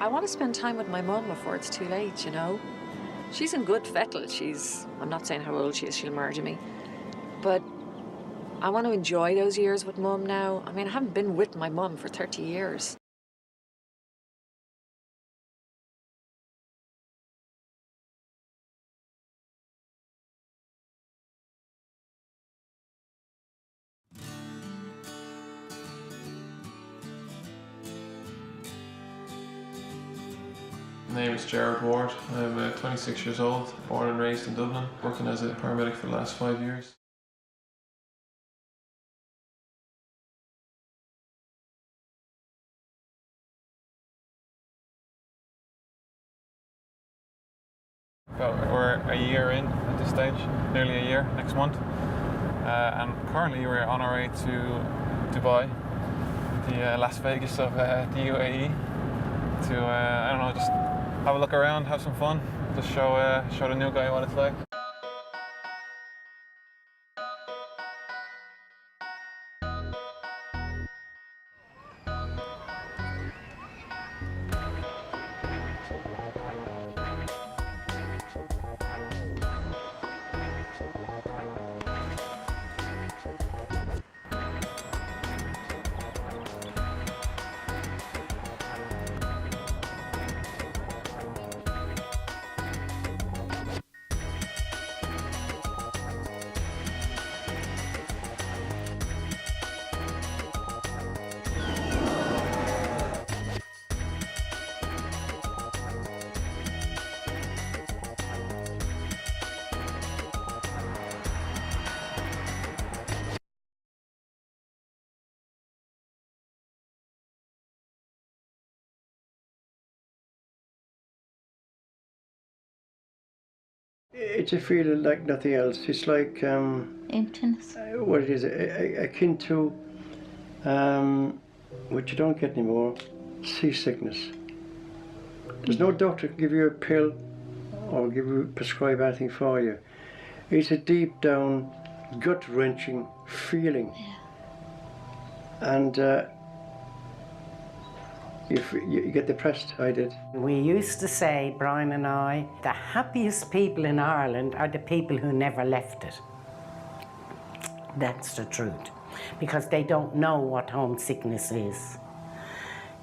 I want to spend time with my mum before it's too late, you know. She's in good fettle. I'm not saying how old she is, she'll murder me. But I want to enjoy those years with mum now. I mean, I haven't been with my mum for 30 years. My name is Gerard Ward. I'm 26 years old, born and raised in Dublin, working as a paramedic for the last 5 years. Well, we're a year in at this stage, nearly a year next month, and currently we're on our way to Dubai, the Las Vegas of the UAE, to I don't know, just have a look around, have some fun, just show the new guy what it's like. It's a feeling like nothing else. It's like emptiness. What it is, akin to what you don't get anymore, seasickness. There's no doctor can give you a pill or prescribe anything for you. It's a deep down, gut-wrenching feeling. Yeah. And you get depressed. I did. We used to say, Brian and I, the happiest people in Ireland are the people who never left it. That's the truth, because they don't know what homesickness is.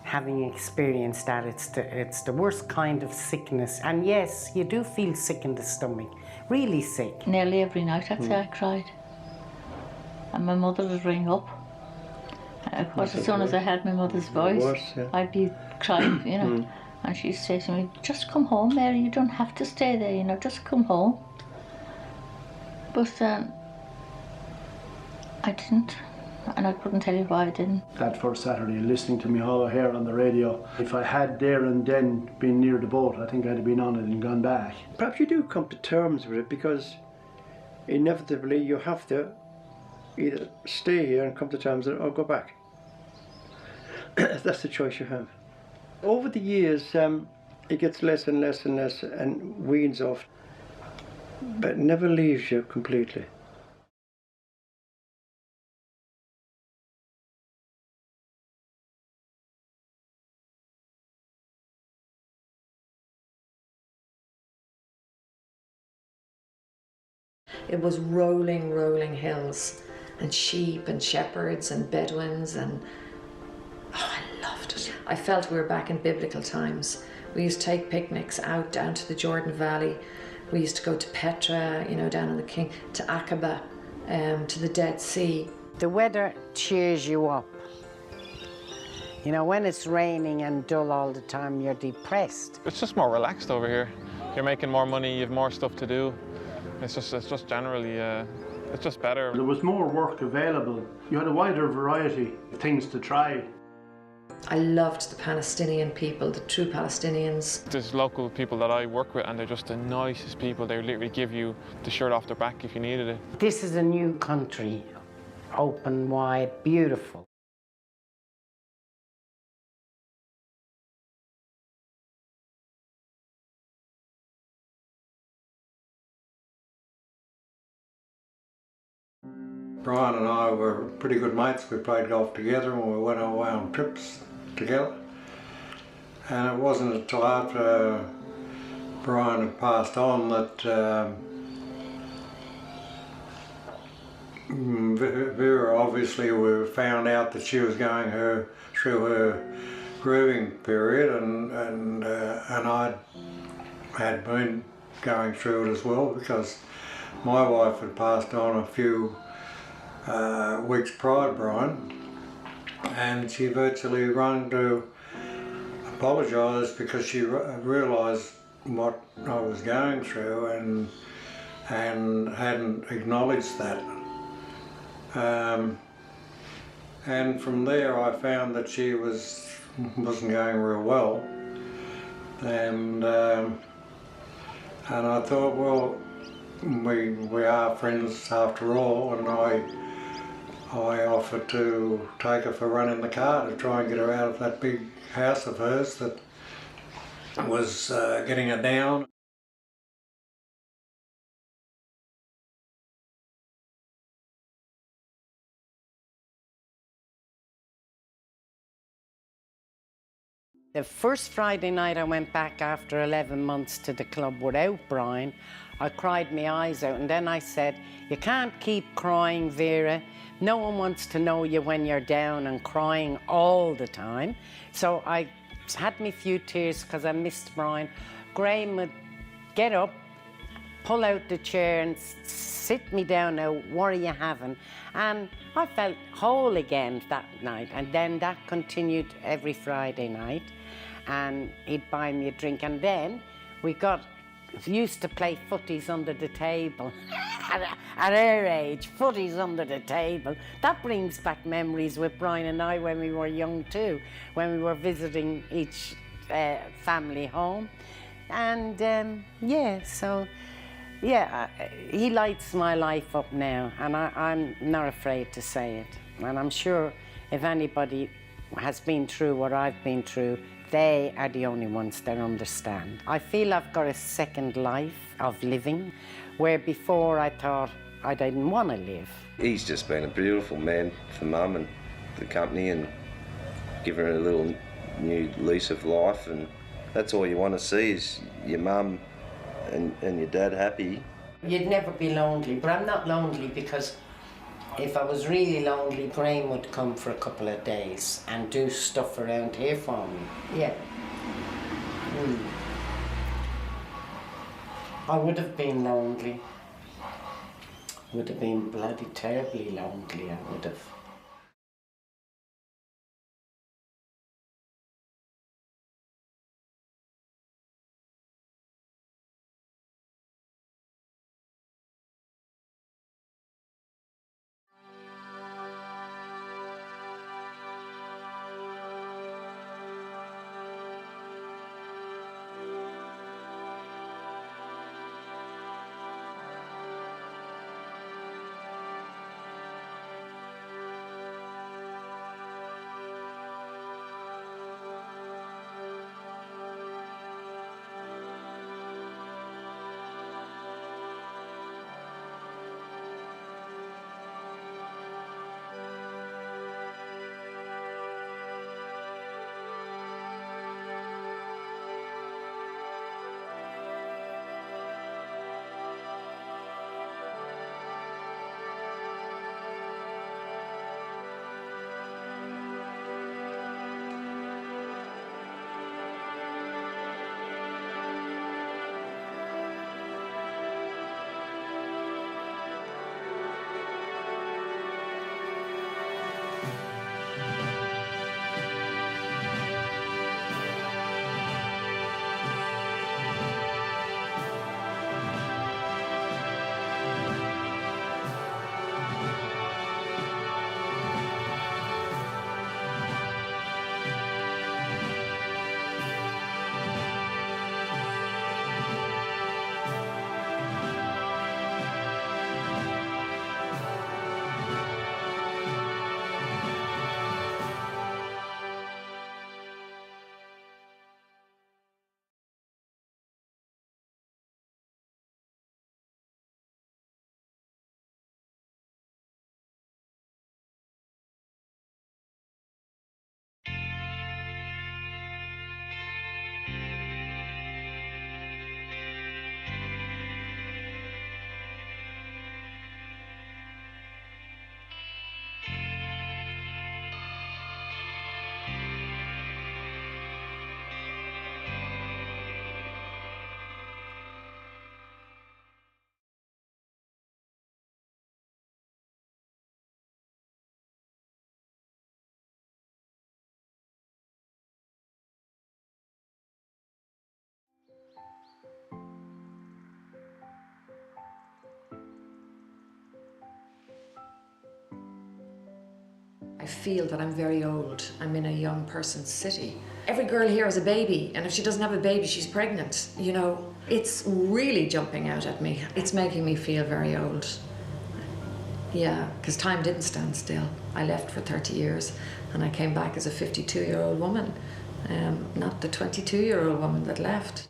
Having experienced that, it's the worst kind of sickness. And yes, you do feel sick in the stomach, really sick. Nearly every night I'd say I cried. And my mother would ring up. And of course, as soon as I heard my mother's voice, I'd be crying, you know. And she'd say to me, just come home, Mary, you don't have to stay there, you know, just come home. But I didn't, and I couldn't tell you why I didn't. That first Saturday, listening to me hollow hair on the radio, if I had there and then been near the boat, I think I'd have been on it and gone back. Perhaps you do come to terms with it, because inevitably you have to either stay here and come to terms with it or go back. That's the choice you have. Over the years, it gets less and less and less and weans off, but it never leaves you completely. It was rolling, rolling hills and sheep and shepherds and Bedouins, and I loved it. I felt we were back in biblical times. We used to take picnics out down to the Jordan Valley. We used to go to Petra, you know, down in the King, to Aqaba, to the Dead Sea. The weather cheers you up. You know, when it's raining and dull all the time, you're depressed. It's just more relaxed over here. You're making more money, you have more stuff to do. It's just generally, it's just better. There was more work available. You had a wider variety of things to try. I loved the Palestinian people, the true Palestinians. There's local people that I work with and they're just the nicest people. They literally give you the shirt off their back if you needed it. This is a new country, open, wide, beautiful. Brian and I were pretty good mates. We played golf together and we went away on trips together. And it wasn't until after Brian had passed on that Vera, obviously, we found out that she was going through her grieving period, and I had been going through it as well, because my wife had passed on a few weeks prior to Brian, and she virtually rang to apologise because she realised what I was going through and hadn't acknowledged that. And from there I found that she wasn't going real well, and I thought, well, we are friends after all, and I offered to take her for a run in the car to try and get her out of that big house of hers that was getting her down. The first Friday night I went back after 11 months to the club without Brian, I cried my eyes out, and then I said, you can't keep crying, Vera. No one wants to know you when you're down and crying all the time. So I had me few tears because I missed Brian. Graham would get up, pull out the chair and sit me down, now what are you having? And I felt whole again that night, and then that continued every Friday night, and he'd buy me a drink, and then we used to play footies under the table. At our age, footies under the table. That brings back memories with Brian and I when we were young too, when we were visiting each family home. And he lights my life up now, and I'm not afraid to say it. And I'm sure if anybody has been through what I've been through, they are the only ones that understand. I feel I've got a second life of living, where before I thought I didn't want to live. He's just been a beautiful man for Mum and the company, and given her a little new lease of life, and that's all you want to see is your mum and your dad happy. You'd never be lonely, but I'm not lonely because if I was really lonely, Graham would come for a couple of days and do stuff around here for me. Yeah. I would have been lonely. Would have been bloody terribly lonely, I would have. I feel that I'm very old. I'm in a young person's city. Every girl here has a baby, and if she doesn't have a baby, she's pregnant. You know, it's really jumping out at me. It's making me feel very old. Yeah, because time didn't stand still. I left for 30 years, and I came back as a 52-year-old woman, not the 22-year-old woman that left.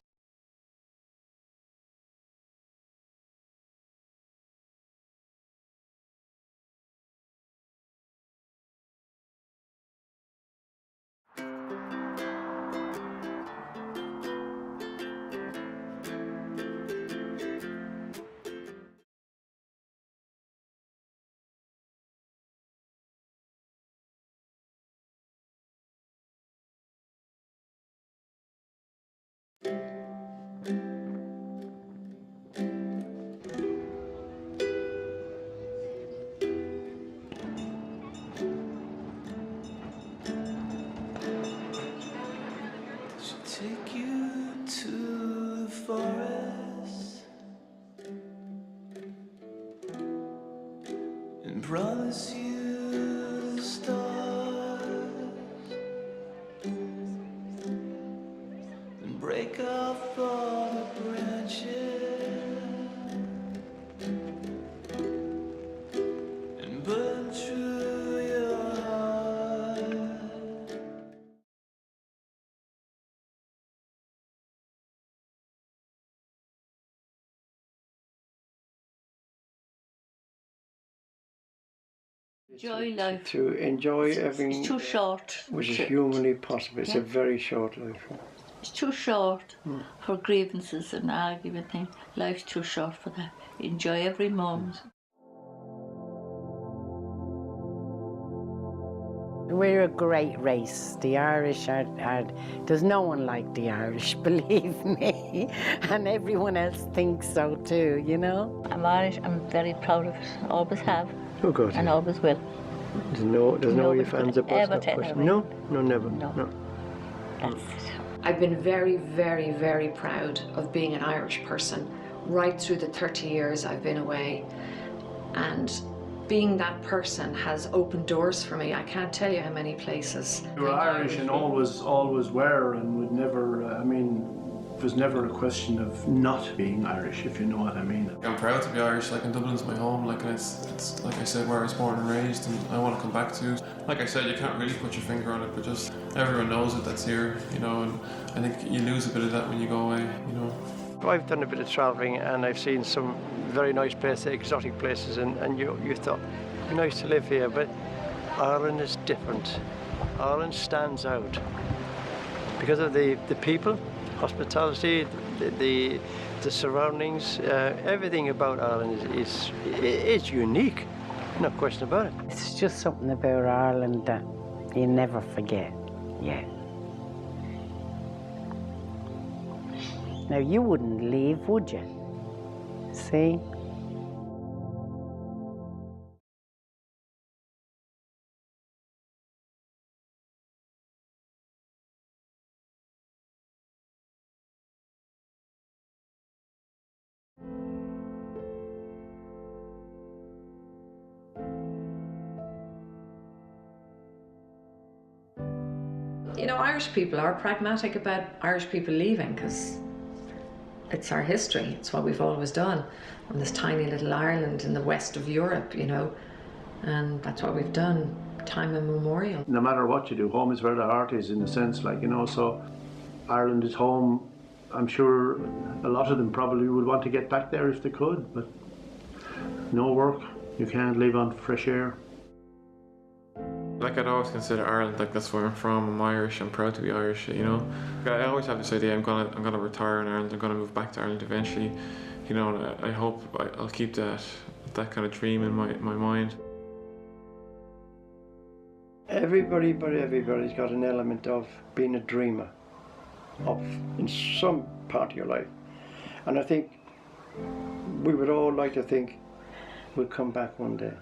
Take you to the forest and promise you the stars and break off all the branches and burn through your heart. Enjoy life. To enjoy everything It's too short. which is humanly possible. It's a very short life. It's too short for grievances and arguing. Life's too short for that. Enjoy every moment. We're a great race. The Irish are there's no one like the Irish, believe me. And everyone else thinks so too, you know? I'm Irish. I'm very proud of it. Always have. Oh God. And always will. There's no ifs, ands, or buts, ever no take question. away. No, never. No. That's it. I've been very, very, very proud of being an Irish person right through the 30 years I've been away. And being that person has opened doors for me. I can't tell you how many places. We were Irish and always were, and would never, it was never a question of not being Irish, if you know what I mean. I'm proud to be Irish. Like, in Dublin's my home. Like, it's like I said, where I was born and raised, and I want to come back to. Like I said, you can't really put your finger on it, but just everyone knows it that's here, you know. And I think you lose a bit of that when you go away, you know. I've done a bit of travelling and I've seen some very nice places, exotic places, and you thought, nice to live here, but Ireland is different. Ireland stands out because of the people, hospitality, the surroundings, everything about Ireland is unique, no question about it. It's just something about Ireland that you never forget. Yeah. Now, you wouldn't leave, would you? See? You know, Irish people are pragmatic about Irish people leaving because it's our history. It's what we've always done on this tiny little Ireland in the west of Europe, you know, and that's what we've done time immemorial. No matter what you do, home is where the heart is, in a sense, like, you know, so Ireland is home. I'm sure a lot of them probably would want to get back there if they could, but no work, you can't live on fresh air. Like, I'd always consider Ireland, like, that's where I'm from. I'm Irish. I'm proud to be Irish, you know. I always have this idea, I'm gonna retire in Ireland. I'm gonna move back to Ireland eventually, you know. And I hope I'll keep that kind of dream in my mind. Everybody but everybody's got an element of being a dreamer in some part of your life. And I think we would all like to think we'll come back one day.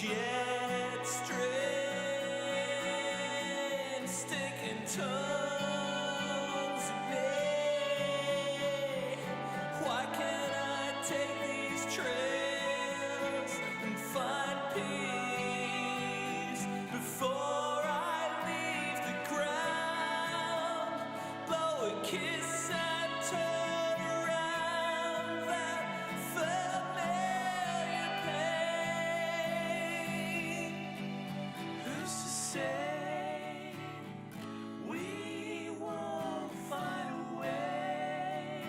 jet stream, sticking tongues at me. Why can't I take these trails and find peace before I leave the ground? Blow a kiss and turn around, that familiar pain. Who's to say we won't find a way?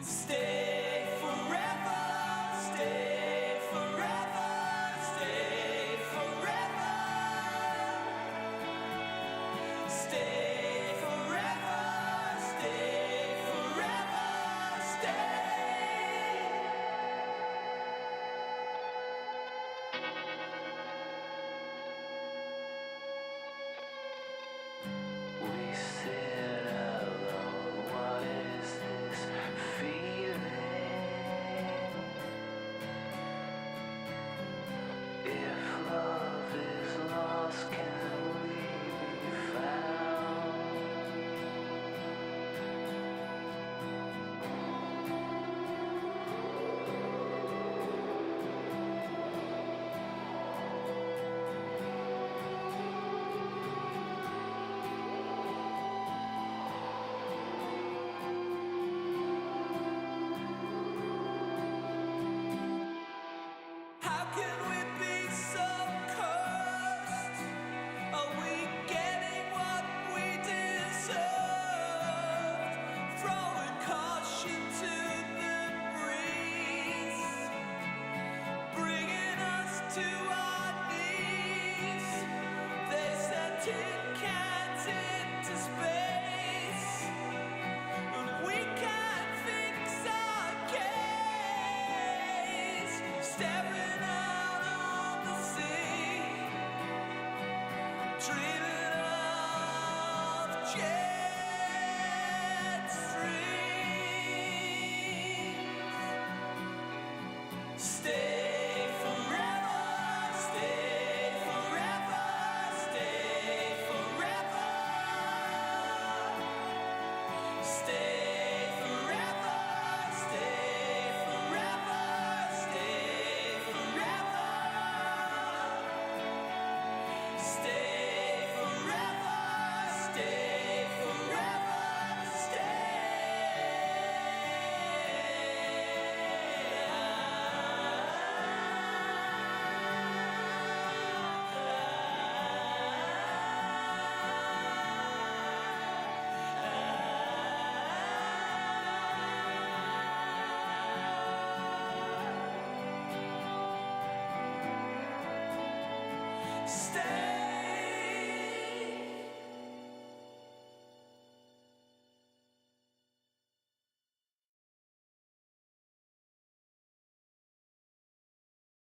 Stay forever, stay forever, stay forever. Stay forever, stay forever, stay. We sit alone, what is this feeling? If love is lost, can we be found? How can we be so cursed? Are we getting what we deserved? Throwing caution to the breeze, bringing us to our knees. They sent tin cans into space, but we can't fix our case. Staring out on the sea, dreaming of jet streams. Stay forever, stay forever, stay forever. Stay forever, stay forever, stay forever. Stay forever, stay forever, stay.